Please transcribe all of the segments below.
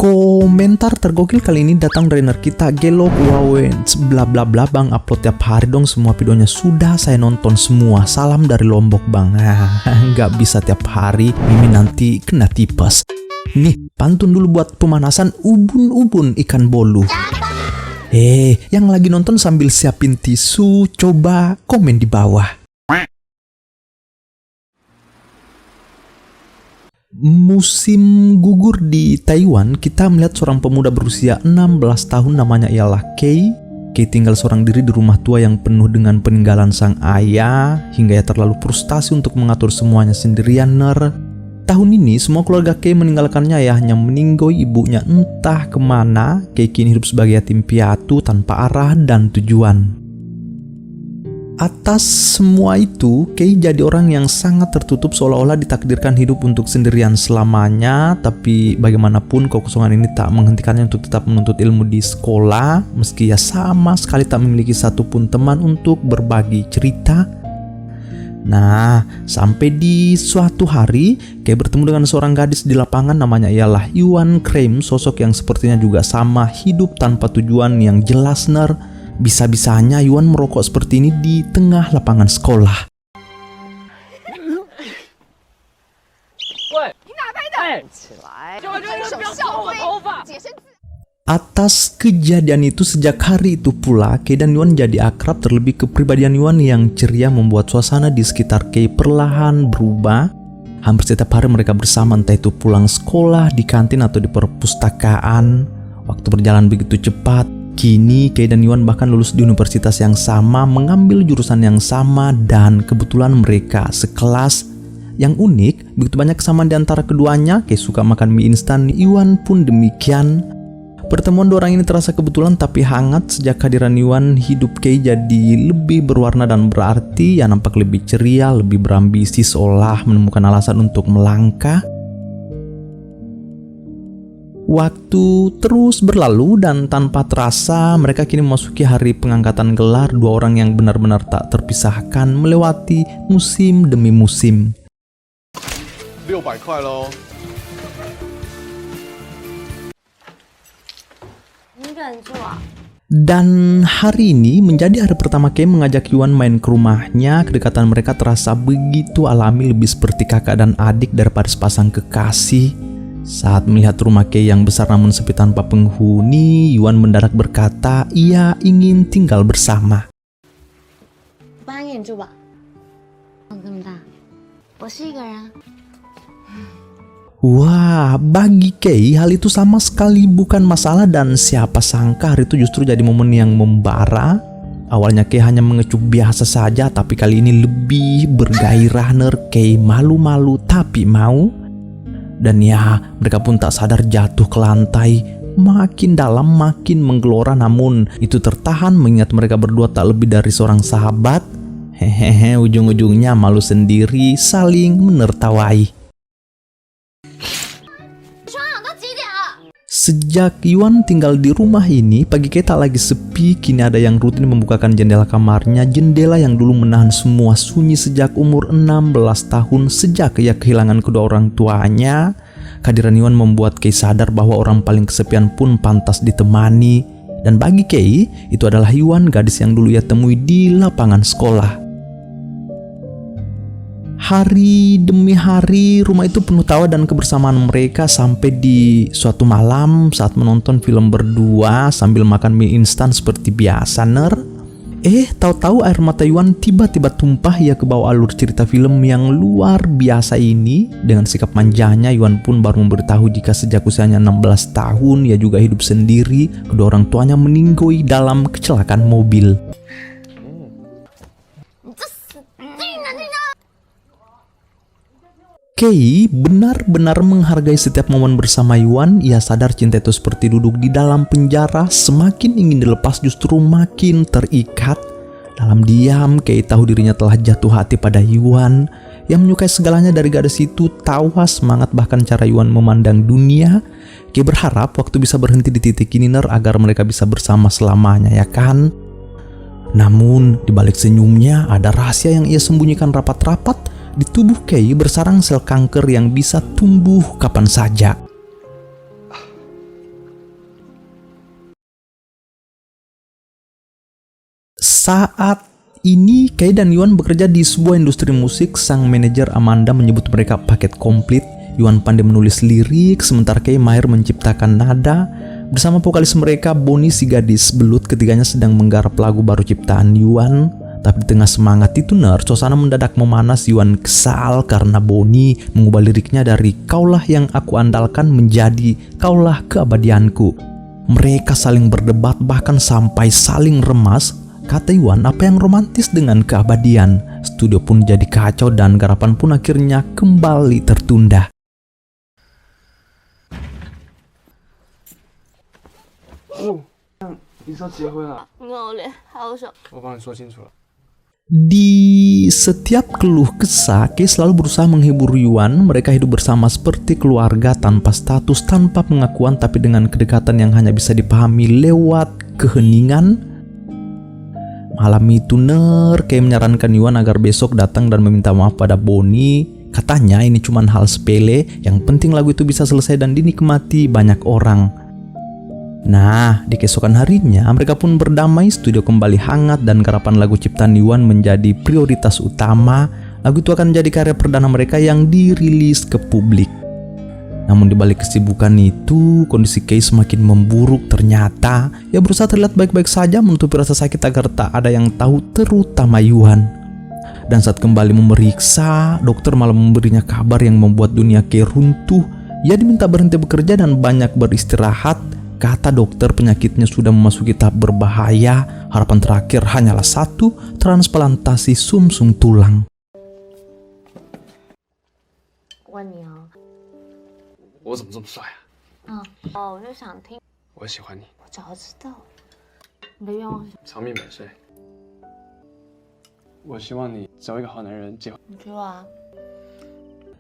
Komentar tergokil kali ini datang dari ner kita Gelok Wawens bla bla bla bang, upload tiap hari dong semua videonya, sudah saya nonton semua, salam dari Lombok bang. Nggak bisa tiap hari, Mimin nanti kena tipes. Nih pantun dulu buat pemanasan, ubun-ubun ikan bolu. Yang lagi nonton sambil siapin tisu, coba komen di bawah. Musim gugur di Taiwan, kita melihat seorang pemuda berusia 16 tahun namanya ialah Kei. Kei tinggal seorang diri di rumah tua yang penuh dengan peninggalan sang ayah, hingga ia terlalu frustasi untuk mengatur semuanya sendirian ner. Tahun ini semua keluarga Kei meninggalkannya, ayahnya meninggoy, ibunya entah kemana. Kei kini hidup sebagai yatim piatu tanpa arah dan tujuan. Atas semua itu, Kei jadi orang yang sangat tertutup, seolah-olah ditakdirkan hidup untuk sendirian selamanya. Tapi bagaimanapun kekosongan ini tak menghentikannya untuk tetap menuntut ilmu di sekolah, meski ia sama sekali tak memiliki satupun teman untuk berbagi cerita. Nah, sampai di suatu hari, Kei bertemu dengan seorang gadis di lapangan, namanya ialah Yuan Cream, sosok yang sepertinya juga sama, hidup tanpa tujuan yang jelas ner. Bisa-bisanya Yuan merokok seperti ini di tengah lapangan sekolah. Atas kejadian itu, sejak hari itu pula Kei dan Yuan jadi akrab. Terlebih kepribadian Yuan yang ceria membuat suasana di sekitar Kei perlahan berubah. Hampir setiap hari mereka bersama, entah itu pulang sekolah, di kantin atau di perpustakaan. Waktu berjalan begitu cepat. Kini Kei dan Yuan bahkan lulus di universitas yang sama, mengambil jurusan yang sama, dan kebetulan mereka sekelas. Yang unik, begitu banyak kesamaan di antara keduanya. Kei suka makan mie instan, Yuan pun demikian. Pertemuan dua orang ini terasa kebetulan tapi hangat. Sejak kehadiran Yuan, hidup Kei jadi lebih berwarna dan berarti. Ya, nampak lebih ceria, lebih berambisi, seolah menemukan alasan untuk melangkah. Waktu terus berlalu dan tanpa terasa mereka kini memasuki hari pengangkatan gelar. Dua orang yang benar-benar tak terpisahkan melewati musim demi musim. 600块咯。Dan hari ini menjadi hari pertama Kei mengajak Yuan main ke rumahnya. Kedekatan mereka terasa begitu alami, lebih seperti kakak dan adik daripada sepasang kekasih. Saat melihat rumah Kei yang besar namun sepi tanpa penghuni, Yuan mendadak berkata ia ingin tinggal bersama. Wah, bagi Kei hal itu sama sekali bukan masalah, dan siapa sangka hari itu justru jadi momen yang membara. Awalnya Kei hanya mengecup biasa saja, tapi kali ini lebih bergairah ner. Kei malu-malu tapi mau. Dan ya, mereka pun tak sadar jatuh ke lantai. Makin dalam, makin menggelora, namun itu tertahan mengingat mereka berdua tak lebih dari seorang sahabat. Hehehe, ujung-ujungnya malu sendiri, saling menertawai. Sejak Yuan tinggal di rumah ini, pagi Kei tak lagi sepi. Kini ada yang rutin membukakan jendela kamarnya. Jendela yang dulu menahan semua sunyi sejak umur 16 tahun. Sejak ia kehilangan kedua orang tuanya, kehadiran Yuan membuat Kei sadar bahwa orang paling kesepian pun pantas ditemani. Dan bagi Kei, itu adalah Yuan, gadis yang dulu ia temui di lapangan sekolah. Hari demi hari rumah itu penuh tawa dan kebersamaan mereka, sampai di suatu malam saat menonton film berdua sambil makan mie instan seperti biasa ner. Tahu-tahu air mata Yuan tiba-tiba tumpah. Ia kebawa alur cerita film yang luar biasa ini. Dengan sikap manjanya, Yuan pun baru memberitahu jika sejak usianya 16 tahun ia juga hidup sendiri. Kedua orang tuanya meninggoy dalam kecelakaan mobil. Kei benar-benar menghargai setiap momen bersama Yuan. Ia sadar cinta itu seperti duduk di dalam penjara, semakin ingin dilepas justru makin terikat. Dalam diam, Kei tahu dirinya telah jatuh hati pada Yuan yang menyukai segalanya dari gadis itu. Tawa semangat bahkan cara Yuan memandang dunia. Kei berharap waktu bisa berhenti di titik ini ner, agar mereka bisa bersama selamanya, ya kan? Namun di balik senyumnya ada rahasia yang ia sembunyikan rapat-rapat. Di tubuh Kei bersarang sel kanker yang bisa tumbuh kapan saja. Saat ini Kei dan Yuan bekerja di sebuah industri musik. Sang manajer Amanda menyebut mereka paket komplit. Yuan pandai menulis lirik, sementara Kei mahir menciptakan nada. Bersama vokalis mereka, Bonnie si gadis belut, ketiganya sedang menggarap lagu baru ciptaan Yuan. Tapi di tengah semangat itu suasana mendadak memanas. Yuan kesal karena Bonnie mengubah liriknya dari "Kaulah yang aku andalkan" menjadi "Kaulah keabadianku". Mereka saling berdebat, bahkan sampai saling remas. Kata Yuan, apa yang romantis dengan keabadian? Studio pun jadi kacau dan garapan pun akhirnya kembali tertunda. 你说结婚了？ 我嘞，还有什？ 我帮你说清楚了。 Di setiap keluh kesah, Kei selalu berusaha menghibur Yuan. Mereka hidup bersama seperti keluarga, tanpa status, tanpa pengakuan, tapi dengan kedekatan yang hanya bisa dipahami lewat keheningan. Malam itu Kei menyarankan Yuan agar besok datang dan meminta maaf pada Bonnie. Katanya ini cuma hal sepele, yang penting lagu itu bisa selesai dan dinikmati banyak orang. Nah, di keesokan harinya mereka pun berdamai, studio kembali hangat dan garapan lagu ciptaan Yuan menjadi prioritas utama. Lagu itu akan jadi karya perdana mereka yang dirilis ke publik. Namun di balik kesibukan itu, kondisi Kei semakin memburuk. Ternyata ia berusaha terlihat baik-baik saja, menutupi rasa sakit agar tak ada yang tahu, terutama Yuan. Dan saat kembali memeriksa, dokter malah memberinya kabar yang membuat dunia Kei runtuh. Ia diminta berhenti bekerja dan banyak beristirahat. Kata dokter, penyakitnya sudah memasuki tahap berbahaya. Harapan terakhir hanyalah satu, transplantasi sumsum tulang. 问你哦，我怎么这么帅啊？我就想听，我喜欢你，我早就知道。你的愿望是什么？ 长命百岁。我希望你找一个好男人结婚。 你说啊。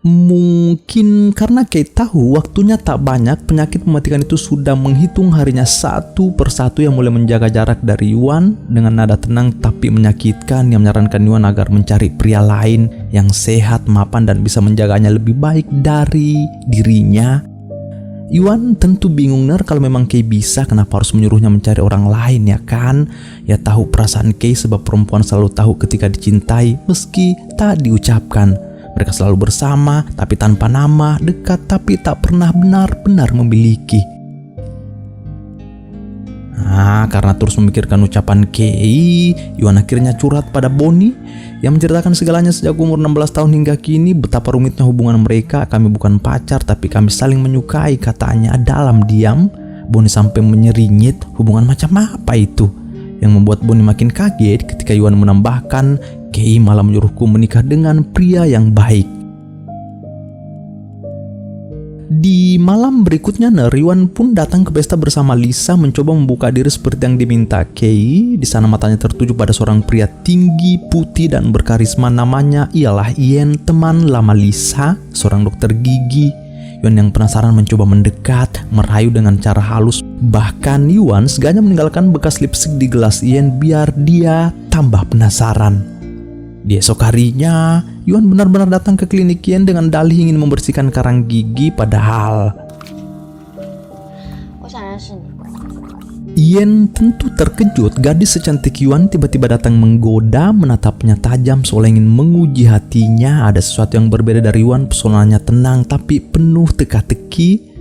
Mungkin karena Kei tahu waktunya tak banyak, penyakit mematikan itu sudah menghitung harinya satu persatu. Yang mulai menjaga jarak dari Yuan. Dengan nada tenang tapi menyakitkan, yang menyarankan Yuan agar mencari pria lain yang sehat, mapan dan bisa menjaganya lebih baik dari dirinya. Yuan tentu bingung kalau memang Kei bisa, kenapa harus menyuruhnya mencari orang lain, ya kan? Ya tahu perasaan Kei, sebab perempuan selalu tahu ketika dicintai meski tak diucapkan. Mereka selalu bersama, tapi tanpa nama, dekat tapi tak pernah benar-benar memiliki. Karena terus memikirkan ucapan Kei, Yuan akhirnya curhat pada Bonnie yang menceritakan segalanya sejak umur 16 tahun hingga kini. Betapa rumitnya hubungan mereka. Kami bukan pacar, tapi kami saling menyukai, katanya dalam diam. Bonnie sampai menyerinyit, hubungan macam apa itu? Yang membuat Bonnie makin kaget ketika Yuan menambahkan, Kei malah menyuruhku menikah dengan pria yang baik. Di malam berikutnya, Yuan pun datang ke pesta bersama Lisa, mencoba membuka diri seperti yang diminta Kei. Di sana matanya tertuju pada seorang pria tinggi, putih dan berkarisma. Namanya ialah Ian, teman lama Lisa, seorang dokter gigi. Yuan yang penasaran mencoba mendekat, merayu dengan cara halus. Bahkan Yuan sengaja meninggalkan bekas lipstik di gelas Ian biar dia tambah penasaran. Di esok harinya, Yuan benar-benar datang ke klinik Ian dengan dalih ingin membersihkan karang gigi, padahal Ian tentu terkejut. Gadis secantik Yuan tiba-tiba datang menggoda, menatapnya tajam seolah ingin menguji hatinya. Ada sesuatu yang berbeda dari Yuan, pesonanya tenang tapi penuh teka-teki.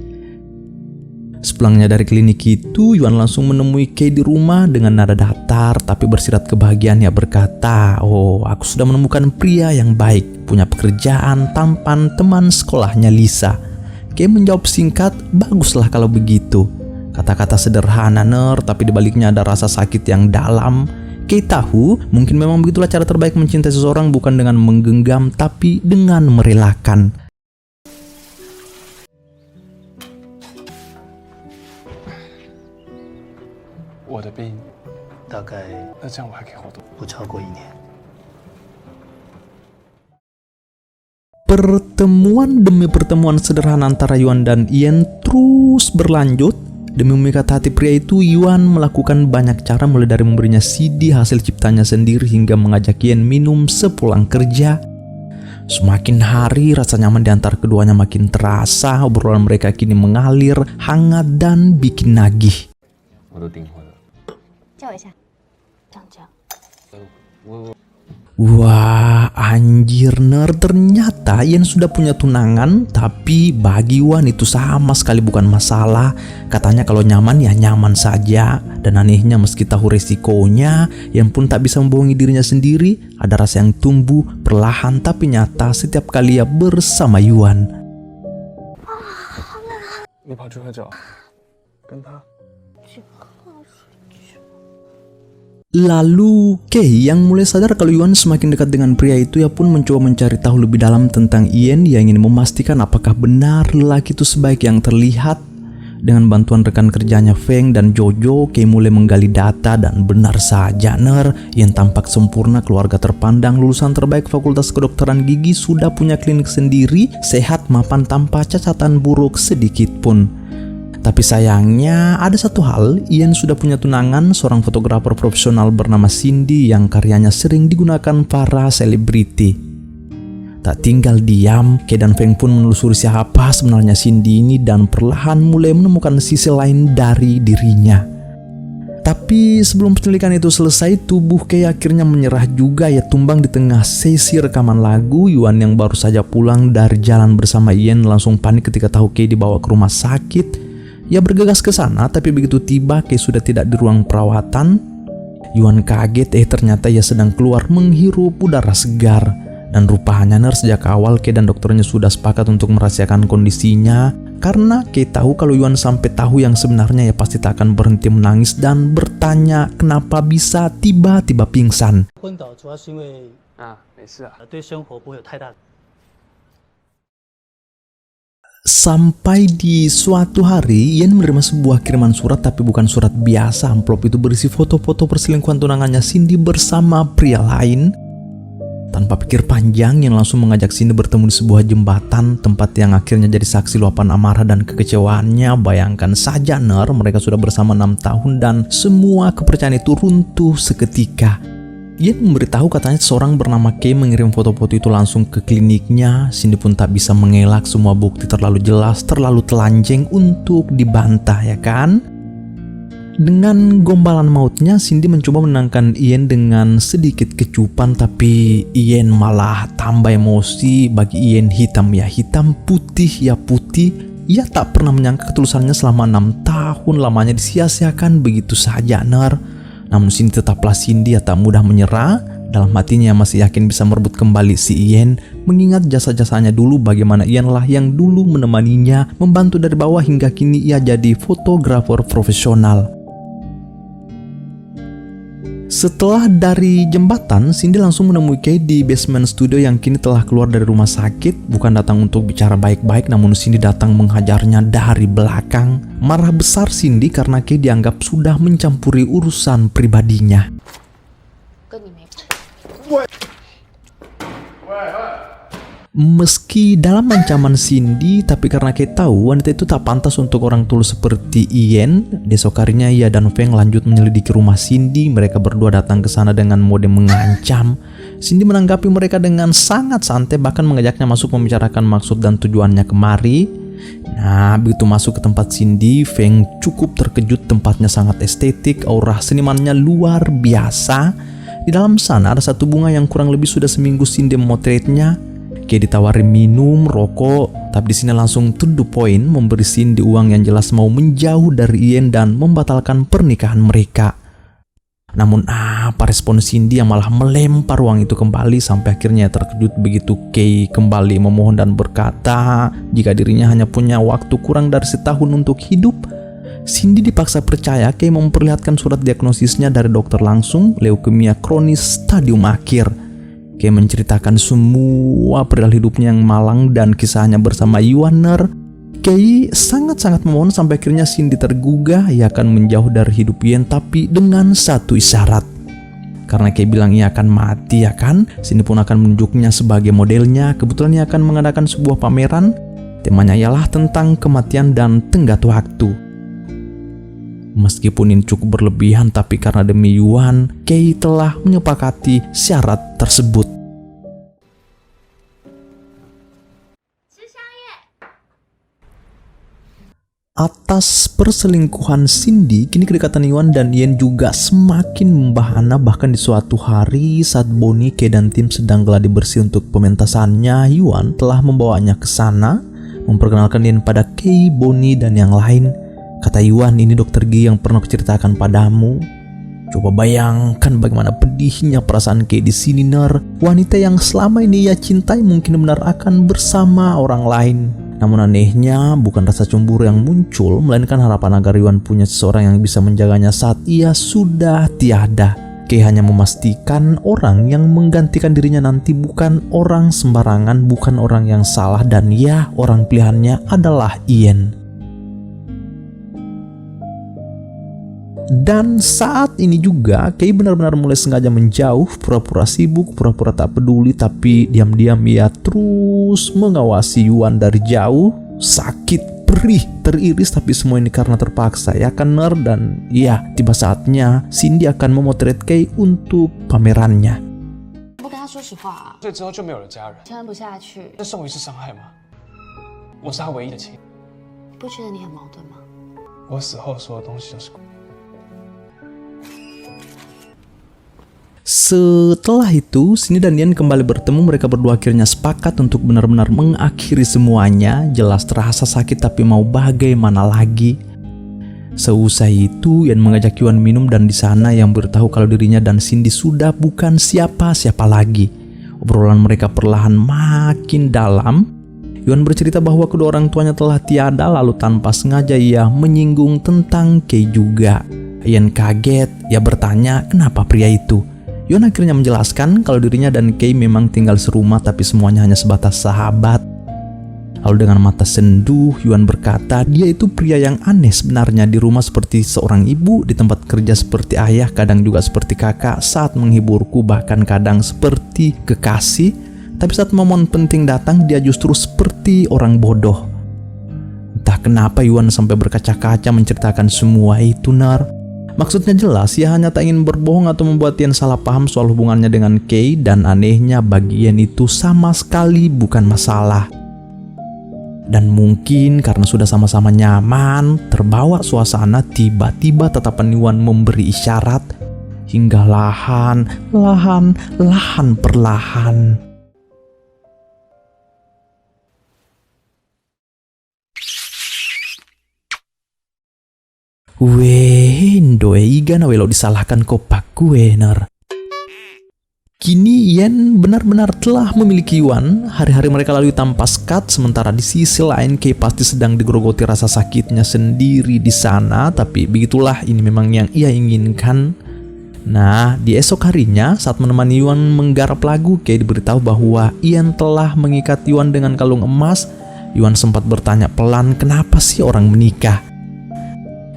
Sepulangnya dari klinik itu, Yuan langsung menemui Kei di rumah dengan nada datar tapi bersirat kebahagiaan. Ia berkata, "Oh, aku sudah menemukan pria yang baik, punya pekerjaan, tampan, teman sekolahnya Lisa." Kei menjawab singkat, "Baguslah kalau begitu." Kata-kata sederhana tapi dibaliknya ada rasa sakit yang dalam. Kei tahu mungkin memang begitulah cara terbaik mencintai seseorang, bukan dengan menggenggam tapi dengan merelakan. 我的病， 大概 那这样我还可以活多？ 不超过1年。 Pertemuan demi pertemuan sederhana antara Yuan dan Ian terus berlanjut. Demi memikat hati pria itu, Yuan melakukan banyak cara, mulai dari memberinya CD hasil ciptanya sendiri hingga mengajak Ian minum sepulang kerja. Semakin hari rasa nyaman di antara keduanya makin terasa. Obrolan mereka kini mengalir, hangat dan bikin nagih. 我都订婚了。叫我一下，这样。Wah, anjir ner, ternyata Ian sudah punya tunangan, tapi bagi Wan itu sama sekali bukan masalah. Katanya kalau nyaman ya nyaman saja, dan anehnya meski tahu resikonya, Ian pun tak bisa membohongi dirinya sendiri. Ada rasa yang tumbuh perlahan tapi nyata setiap kali ia bersama Yuan. 你跑去喝酒，跟他。 Lalu Kei yang mulai sadar kalau Yuan semakin dekat dengan pria itu, ia pun mencoba mencari tahu lebih dalam tentang Ian. Ia ingin memastikan apakah benar lelaki itu sebaik yang terlihat. Dengan bantuan rekan kerjanya Feng dan Jojo, Kei mulai menggali data dan benar saja ner, Ian tampak sempurna, keluarga terpandang, lulusan terbaik Fakultas Kedokteran Gigi, sudah punya klinik sendiri, sehat, mapan tanpa cacatan buruk sedikit pun. Tapi sayangnya ada satu hal, Ian sudah punya tunangan, seorang fotografer profesional bernama Cindy yang karyanya sering digunakan para selebriti. Tak tinggal diam, Kei dan Feng pun menelusuri siapa sebenarnya Cindy ini dan perlahan mulai menemukan sisi lain dari dirinya. Tapi sebelum penyelidikan itu selesai, tubuh Kei akhirnya menyerah juga. Ia tumbang di tengah sesi rekaman lagu. Yuan yang baru saja pulang dari jalan bersama Ian langsung panik ketika tahu Kei dibawa ke rumah sakit. Ia bergegas ke sana, tapi begitu tiba Kei sudah tidak di ruang perawatan. Yuan kaget, ternyata ia sedang keluar menghirup udara segar. Dan rupanya sejak awal Kei dan dokternya sudah sepakat untuk merahasiakan kondisinya. Karena Kei tahu kalau Yuan sampai tahu yang sebenarnya ia pasti tak akan berhenti menangis dan bertanya kenapa bisa tiba-tiba pingsan. 昏倒主要是因为没事啊。对生活不会有太大 Sampai di suatu hari, Ian menerima sebuah kiriman surat, tapi bukan surat biasa. Amplop itu berisi foto-foto perselingkuhan tunangannya Cindy bersama pria lain. Tanpa pikir panjang, Ian langsung mengajak Cindy bertemu di sebuah jembatan, tempat yang akhirnya jadi saksi luapan amarah dan kekecewaannya. Bayangkan saja ner, mereka sudah bersama 6 tahun dan semua kepercayaan itu runtuh seketika. Ian memberitahu katanya seorang bernama Kei mengirim foto-foto itu langsung ke kliniknya. Cindy pun tak bisa mengelak, semua bukti terlalu jelas, terlalu telanjang untuk dibantah, ya kan? Dengan gombalan mautnya, Cindy mencoba menenangkan Ian dengan sedikit kecupan, tapi Ian malah tambah emosi. Bagi Ian hitam ya hitam, putih ya putih. Ia tak pernah menyangka ketulusannya selama 6 tahun lamanya disia-siakan begitu saja ner. Namun Cindy tetaplah Cindy, tak mudah menyerah. Dalam hatinya masih yakin bisa merebut kembali si Ian, mengingat jasa-jasanya dulu, bagaimana Ian lah yang dulu menemaninya, membantu dari bawah hingga kini ia jadi fotografer profesional. Setelah dari jembatan, Cindy langsung menemui Kei di basement studio yang kini telah keluar dari rumah sakit. Bukan datang untuk bicara baik-baik, namun Cindy datang menghajarnya dari belakang. Marah besar Cindy karena Kei dianggap sudah mencampuri urusan pribadinya. Meski dalam ancaman Cindy, tapi karena Kei tahu wanita itu tak pantas untuk orang tulus seperti Ian, besok harinya ia dan Feng lanjut menyelidiki rumah Cindy. Mereka berdua datang ke sana dengan mode mengancam. Cindy menanggapi mereka dengan sangat santai, bahkan mengajaknya masuk membicarakan maksud dan tujuannya kemari. Nah, begitu masuk ke tempat Cindy, Feng cukup terkejut. Tempatnya sangat estetik, aura senimannya luar biasa. Di dalam sana ada satu bunga yang kurang lebih sudah seminggu Cindy memotretnya. Kei ditawari minum, rokok, tapi di sini langsung to the point, memberi Cindy uang yang jelas mau menjauh dari Ian dan membatalkan pernikahan mereka. Namun apa respon Cindy yang malah melempar uang itu kembali, sampai akhirnya terkejut begitu Kei kembali memohon dan berkata jika dirinya hanya punya waktu kurang dari setahun untuk hidup. Cindy dipaksa percaya. Kei memperlihatkan surat diagnosisnya dari dokter langsung, leukemia kronis stadium akhir. Kei menceritakan semua perihal hidupnya yang malang dan kisahnya bersama Yuaner. Kei sangat-sangat memohon sampai akhirnya Cindy tergugah. Ia akan menjauh dari hidup Ian, tapi dengan satu isyarat. Karena Kei bilang ia akan mati, ya kan? Cindy pun akan menunjuknya sebagai modelnya. Kebetulan ia akan mengadakan sebuah pameran. Temanya ialah tentang kematian dan tenggat waktu. Meskipun ini cukup berlebihan, tapi karena demi Yuan, Kei telah menyepakati syarat tersebut. Atas perselingkuhan Cindy, kini kedekatan Yuan dan Ian juga semakin membahana. Bahkan di suatu hari saat Bonnie, Kay dan tim sedang geladi bersih untuk pementasannya, Yuan telah membawanya ke sana, memperkenalkan Ian pada Kay, Bonnie, dan yang lain. Kata Yuan, ini Dr. G yang pernah kuceritakan padamu. Coba bayangkan bagaimana pedihnya perasaan Kay di sini, Ner. Wanita yang selama ini ia cintai mungkin benar akan bersama orang lain. Namun anehnya, bukan rasa cemburu yang muncul, melainkan harapan agar Yuan punya seseorang yang bisa menjaganya saat ia sudah tiada. Kay hanya memastikan orang yang menggantikan dirinya nanti bukan orang sembarangan, bukan orang yang salah, dan ya, orang pilihannya adalah Ian. Dan saat ini juga Kay benar-benar mulai sengaja menjauh, pura-pura sibuk, pura-pura tak peduli, tapi diam-diam ia terus mengawasi Yuan dari jauh. Sakit, perih, teriris, tapi semua ini karena terpaksa, ya kan, Ner? Dan ya, tiba saatnya Cindy akan memotret Kay untuk pamerannya. 不跟他说实话啊，所以之后就没有了家人，撑不下去，这送一次伤害吗？我是他唯一的亲人，你不觉得你很矛盾吗？我死后所有东西都是。 Setelah itu, Cindy dan Ian kembali bertemu. Mereka berdua akhirnya sepakat untuk benar-benar mengakhiri semuanya. Jelas terasa sakit, tapi mau bagaimana lagi. Seusai itu, Ian mengajak Yuan minum dan di sana yang beritahu kalau dirinya dan Cindy sudah bukan siapa-siapa lagi. Obrolan mereka perlahan makin dalam. Yuan bercerita bahwa kedua orang tuanya telah tiada, lalu tanpa sengaja ia menyinggung tentang Kay juga. Ian kaget, ia bertanya kenapa pria itu. Yuan akhirnya menjelaskan kalau dirinya dan Kay memang tinggal serumah, tapi semuanya hanya sebatas sahabat. Lalu dengan mata sendu, Yuan berkata dia itu pria yang aneh sebenarnya. Di rumah seperti seorang ibu, di tempat kerja seperti ayah, kadang juga seperti kakak saat menghiburku, bahkan kadang seperti kekasih. Tapi saat momen penting datang, dia justru seperti orang bodoh. Entah kenapa Yuan sampai berkaca-kaca menceritakan semua itu, Nar. Maksudnya jelas, ia hanya tak ingin berbohong atau membuat Ian salah paham soal hubungannya dengan Kay, dan anehnya bagi Ian itu sama sekali bukan masalah. Dan mungkin karena sudah sama-sama nyaman, terbawa suasana, tiba-tiba tatapan Yuan memberi isyarat, hingga lahan perlahan. Ndoe iga na welo disalahkan kopak kue, Ner. Kini Ian benar-benar telah memiliki Yuan. Hari-hari mereka lalui tanpa sekat, sementara di sisi lain Kay pasti sedang digerogoti rasa sakitnya sendiri di sana. Tapi begitulah, ini memang yang ia inginkan. Nah, di esok harinya saat menemani Yuan menggarap lagu, Kay diberitahu bahwa Ian telah mengikat Yuan dengan kalung emas. Yuan sempat bertanya pelan, kenapa sih orang menikah?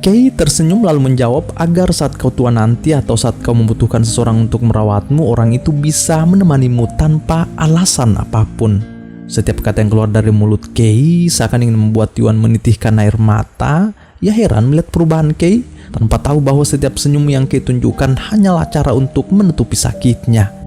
Kay tersenyum lalu menjawab agar saat kau tua nanti atau saat kau membutuhkan seseorang untuk merawatmu, orang itu bisa menemanimu tanpa alasan apapun. Setiap kata yang keluar dari mulut Kay seakan ingin membuat Yuan menitihkan air mata. Ia heran melihat perubahan Kay tanpa tahu bahwa setiap senyum yang Kay tunjukkan hanyalah cara untuk menutupi sakitnya.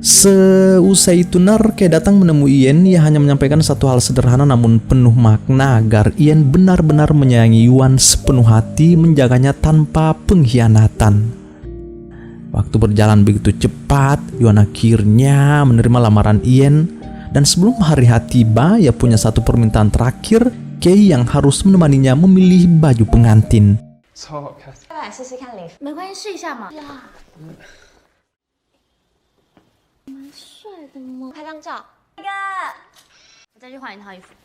Seusai itu, Nar, Kay datang menemui Ian. Ia hanya menyampaikan satu hal sederhana namun penuh makna agar Ian benar-benar menyayangi Yuan sepenuh hati, menjaganya tanpa pengkhianatan. Waktu berjalan begitu cepat, Yuan akhirnya menerima lamaran Ian. Dan sebelum hari H tiba, ia punya satu permintaan terakhir. Kay yang harus menemaninya memilih baju pengantin. 超好看。要来试试看礼服，没关系，试一下嘛。呀，蛮帅的嘛。拍张照，那个，我再去换一套衣服。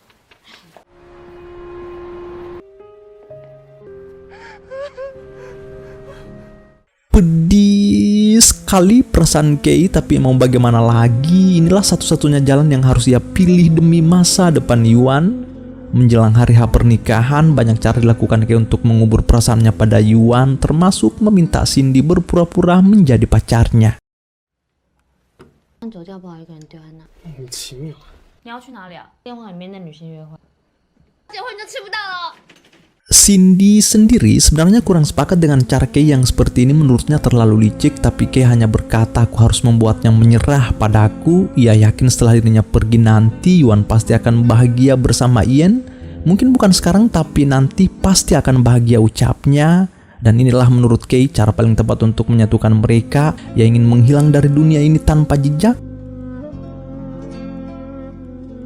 Pedih sekali perasaan Kay, tapi mau bagaimana lagi, inilah satu-satunya jalan yang harus ia pilih demi masa depan Yuan. Menjelang hari H pernikahan, banyak cara dilakukan Kay untuk mengubur perasaannya pada Yuan, termasuk meminta Cindy berpura-pura menjadi pacarnya. 走掉不好一个人丢在那。莫名其妙。你要去哪里啊？电话里面那女性约会。结婚你就吃不到了。 Cindy sendiri sebenarnya kurang sepakat dengan cara Kay yang seperti ini. Menurutnya terlalu licik, tapi Kay hanya berkata aku harus membuatnya menyerah padaku. Ia yakin setelah dirinya pergi nanti, Yuan pasti akan bahagia bersama Ian. Mungkin bukan sekarang, tapi nanti pasti akan bahagia, ucapnya. Dan inilah menurut Kei cara paling tepat untuk menyatukan mereka yang ingin menghilang dari dunia ini tanpa jejak.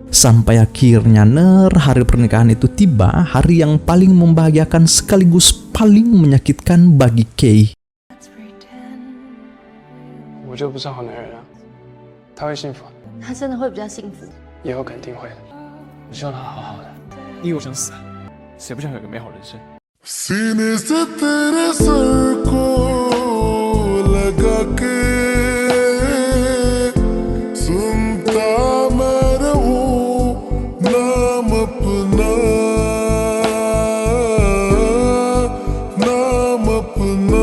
Sampai akhirnya hari pernikahan itu tiba, hari yang paling membahagiakan sekaligus paling menyakitkan bagi Kei. 我就不是好男人啊，他会幸福，他真的会比较幸福。以后肯定会的。我希望他好好的。你以为我想死啊？谁不想有个美好人生？ सीने से तेरे सर को लगा के सुनता मैं रहूं नाम अपना नाम अपना.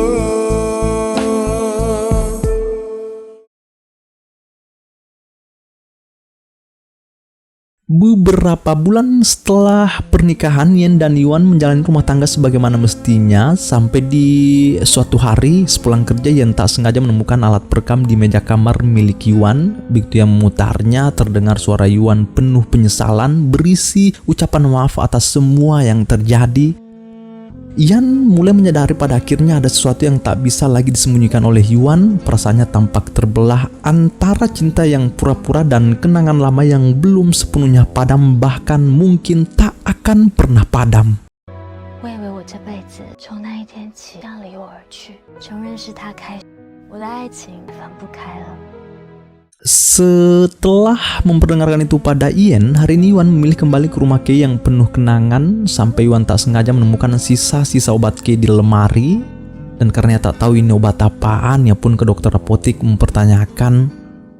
Beberapa bulan setelah pernikahan, Yen dan Yuan menjalani rumah tangga sebagaimana mestinya, sampai di suatu hari sepulang kerja Yen tak sengaja menemukan alat perekam di meja kamar milik Yuan. Begitu ia memutarnya, terdengar suara Yuan penuh penyesalan berisi ucapan maaf atas semua yang terjadi. Yan mulai menyadari pada akhirnya ada sesuatu yang tak bisa lagi disembunyikan oleh Yuan. Perasaannya tampak terbelah antara cinta yang pura-pura dan kenangan lama yang belum sepenuhnya padam, bahkan mungkin tak akan pernah padam. 我以为我这辈子从那一天起将离我而去，从认识他开始，我的爱情分不开了。 Setelah memperdengarkan itu pada Yen, hari ini Yuan memilih kembali ke rumah Kei yang penuh kenangan, sampai Yuan tak sengaja menemukan sisa-sisa obat Kei di lemari. Dan karena tak tahu ini obat apaan, ia pun ke dokter apotik mempertanyakan.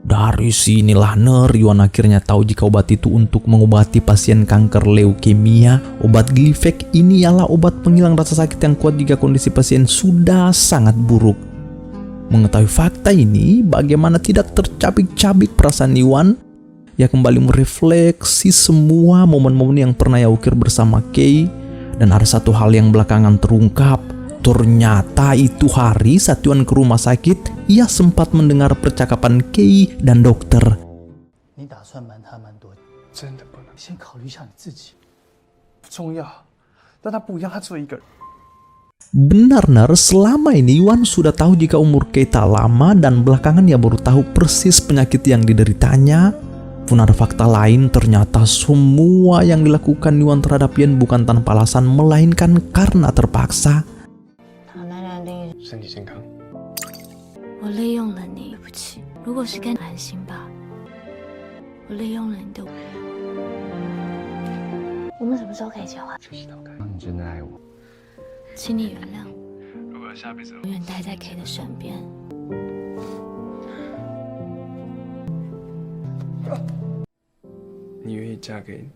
Dari sinilah Yuan akhirnya tahu jika obat itu untuk mengobati pasien kanker leukemia. Obat Glivec ini ialah obat penghilang rasa sakit yang kuat jika kondisi pasien sudah sangat buruk. Mengetahui fakta ini, bagaimana tidak tercabik-cabik perasaan Yuan. Ia kembali merefleksi semua momen-momen yang pernah ia ukir bersama Kei. Dan ada satu hal yang belakangan terungkap. Ternyata itu hari saat Yuan ke rumah sakit, ia sempat mendengar percakapan Kei dan dokter. 你打算瞒他瞒多久？真的不能，先考虑一下你自己。不重要。但他不一样，他只有一个人。 Benar, selama ini Yuan sudah tahu jika umur Kei tak lama, dan belakangan ia baru tahu persis penyakit yang dideritanya. Pun ada fakta lain, ternyata semua yang dilakukan Yuan terhadap Yen bukan tanpa alasan, melainkan karena terpaksa. 身体健康。我利用了你，对不起。如果是跟安心吧，我利用了你的。我们什么时候可以结婚？学习到该。你真的爱我？ 请你原谅如果下辈子永远待在 K 的身边。你愿意嫁给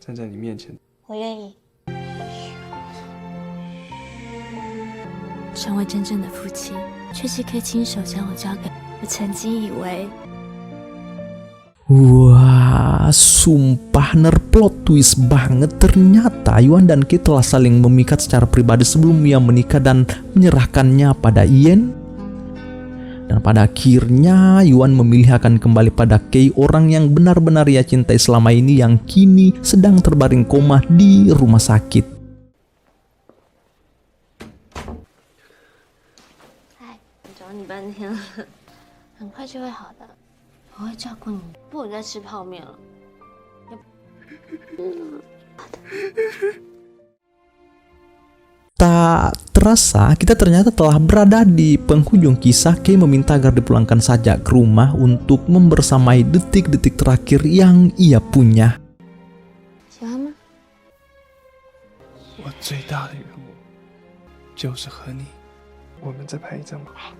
站在你面前？我愿意。成为真正的夫妻，却是可以亲手将我交给我曾经以为。 Wah, sumpah plot twist banget. Ternyata Yuan dan Kei telah saling memikat secara pribadi sebelum ia menikah dan menyerahkannya pada Yen. Dan pada akhirnya Yuan memilih akan kembali pada Kei, orang yang benar-benar ia cintai selama ini, yang kini sedang terbaring koma di rumah sakit. 哎，我找你半天了，很快就会好的。 我会照顾你，不能再吃泡面了。Tak terasa kita ternyata telah berada di penghujung kisah. Kei meminta agar dipulangkan saja ke rumah untuk membersamai detik-detik terakhir yang ia punya. 喜欢吗？我最大的愿望就是和你，我们再拍一张吧。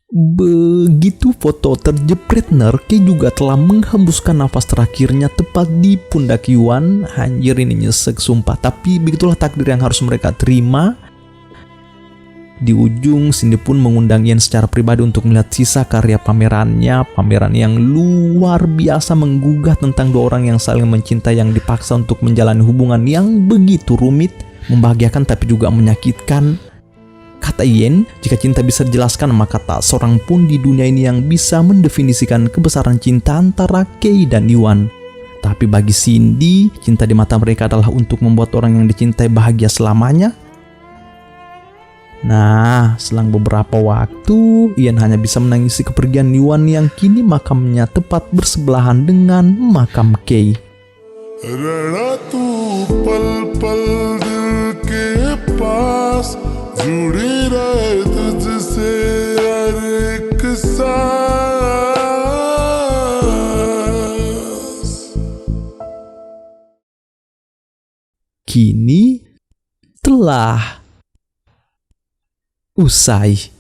Begitu foto terjepret Kei juga telah menghembuskan nafas terakhirnya tepat di pundak Yuan. Anjir, ini nyesek sumpah. Tapi begitulah takdir yang harus mereka terima. Di ujung, Cindy pun mengundang Yen secara pribadi untuk melihat sisa karya pamerannya. Pameran yang luar biasa menggugah tentang dua orang yang saling mencintai, yang dipaksa untuk menjalani hubungan yang begitu rumit, membahagiakan tapi juga menyakitkan. Kata Yen, jika cinta bisa dijelaskan maka tak seorang pun di dunia ini yang bisa mendefinisikan kebesaran cinta antara Kei dan Yuan. Tapi bagi Cindy, cinta di mata mereka adalah untuk membuat orang yang dicintai bahagia selamanya. Nah, selang beberapa waktu, Ian hanya bisa menangisi kepergian Yuan yang kini makamnya tepat bersebelahan dengan makam Kei. रहना तू पल पल दिल के पास जुड़ी रहे तुझसे हर एक सांस. Kini telah usai.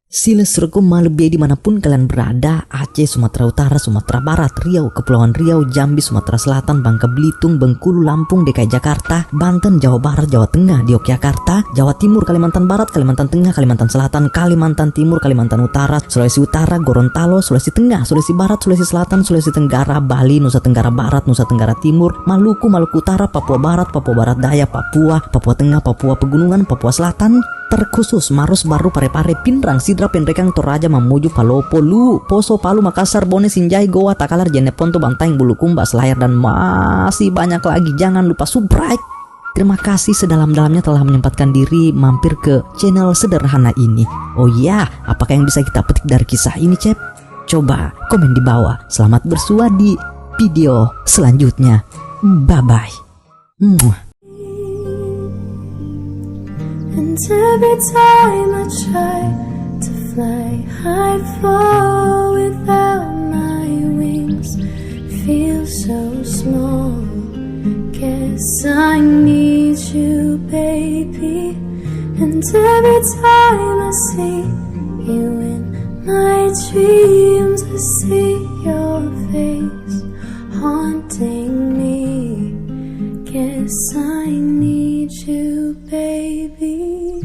Silesrekum malebe dimanapun kalian berada, Aceh, Sumatera Utara, Sumatera Barat, Riau, Kepulauan Riau, Jambi, Sumatera Selatan, Bangka Belitung, Bengkulu, Lampung, DKI Jakarta, Banten, Jawa Barat, Jawa Tengah, di Yogyakarta, Jawa Timur, Kalimantan Barat, Kalimantan Tengah, Kalimantan Selatan, Kalimantan Timur, Kalimantan Utara, Sulawesi Utara, Gorontalo, Sulawesi Tengah, Sulawesi Barat, Sulawesi Selatan, Sulawesi Tenggara, Bali, Nusa Tenggara Barat, Nusa Tenggara Timur, Maluku, Maluku Utara, Papua Barat, Papua Barat Daya, Papua, Papua Tengah, Papua Pegunungan, Papua Selatan, terkhusus Maros Baru, Parepare, Pinrang, Sidra, Pendrekang, Toraja, Mamuju, Palopo, Lu, Poso, Palu, Makassar, Bone, Sinjai, Goa, Takalar, Jeneponto, Bantaeng, Bulukumba, Selayar, dan masih banyak lagi. Jangan lupa subscribe. Terima kasih sedalam-dalamnya telah menyempatkan diri mampir ke channel sederhana ini. Oh iya, apakah yang bisa kita petik dari kisah ini, Cep? Coba komen di bawah. Selamat bersua di video selanjutnya. Bye-bye. And every time I try to fly, I'd fall without my wings. Feel so small. Guess I need you, baby. And every time I see you in my dreams, I see your face haunting me. Guess I need you, baby.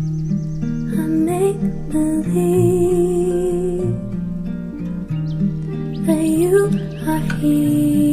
I make believe that you are here.